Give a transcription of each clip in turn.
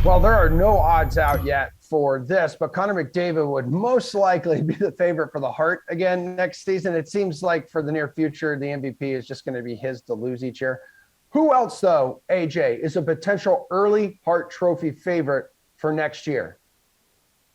Well, there are no odds out yet for this, but Connor McDavid would most likely be the favorite for the Hart again next season. It seems like for the near future, the MVP is just going to be his to lose each year. Who else, though, AJ, is a potential early Hart Trophy favorite for next year?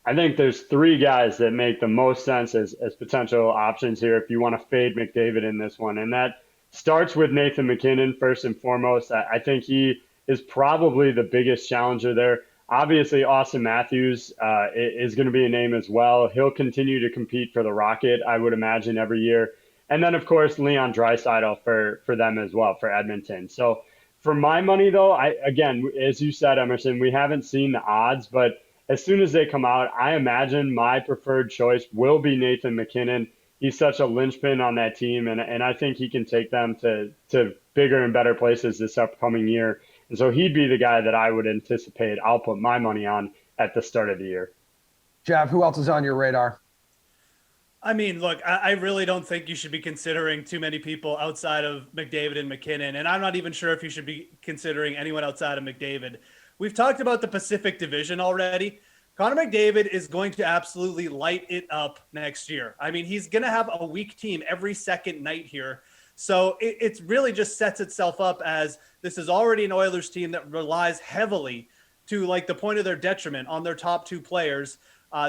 I think there's three guys that make the most sense as potential options here if you want to fade McDavid in this one. And that starts with Nathan McKinnon, first and foremost. I think he is probably the biggest challenger there. Obviously, Austin Matthews is going to be a name as well. He'll continue to compete for the Rocket, I would imagine, every year. And then, of course, Leon Draisaitl for them as well, for Edmonton. So for my money, though, again, as you said, Emerson, we haven't seen the odds, but as soon as they come out, I imagine my preferred choice will be Nathan McKinnon. He's such a linchpin on that team, and I think he can take them to bigger and better places this upcoming year. And so he'd be the guy that I would anticipate I'll put my money on at the start of the year. Jeff, who else is on your radar? I mean, look, I really don't think you should be considering too many people outside of McDavid and McKinnon. And I'm not even sure if you should be considering anyone outside of McDavid. We've talked about the Pacific Division already. Connor McDavid is going to absolutely light it up next year. I mean, he's going to have a weak team every second night here. So it really just sets itself up as this is already an Oilers team that relies heavily to like the point of their detriment on their top two players.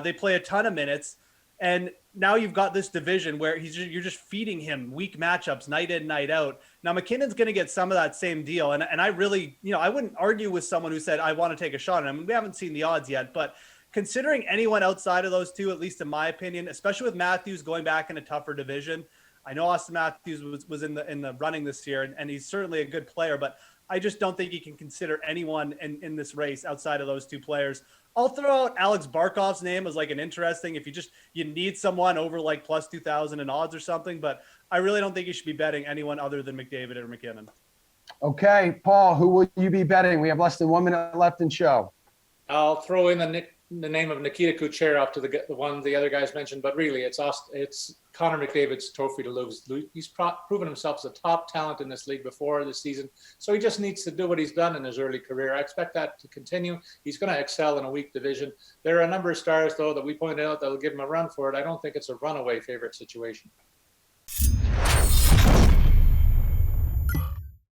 They play a ton of minutes. And now you've got this division where you're just feeding him weak matchups night in, night out. Now McKinnon's going to get some of that same deal. And I really, I wouldn't argue with someone who said, I want to take a shot. I mean, we haven't seen the odds yet, but considering anyone outside of those two, at least in my opinion, especially with Matthews going back in a tougher division, I know Austin Matthews was in the running this year, and he's certainly a good player, but I just don't think you can consider anyone in this race outside of those two players. I'll throw out Alex Barkov's name as like an interesting if you need someone over like plus 2,000 in odds or something, but I really don't think you should be betting anyone other than McDavid or McKinnon. Okay, Paul, who will you be betting? We have less than 1 minute left in show. I'll throw in the name of Nikita Kucherov to the one the other guys mentioned, but really it's Connor McDavid's trophy to lose. He's proven himself as a top talent in this league before this season, so he just needs to do what he's done in his early career. I expect that to continue. He's going to excel in a weak division. There are a number of stars, though, that we pointed out that will give him a run for it. I don't think it's a runaway favorite situation.